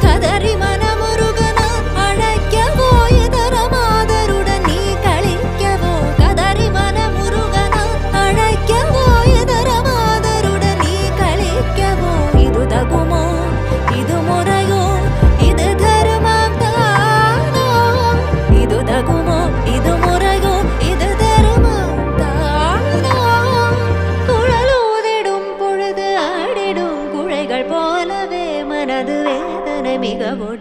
கதறி மனமுருகனா அழைக்கவோ இதர மாதருடன் நீ கழிக்கவோ கதறி மனமுருகனா அழைக்கவோ இதர மாதருடன் நீ கழிக்கவோ இது தகுமோ இது முறையோ இது தருமம் தானோ இது தகுமோ இது முறையோ இது தருமம் தானோ குழலூதிடும் பொழுது ஆடிடும் குழைகள் போலவே மனது வேதனை மிகவும்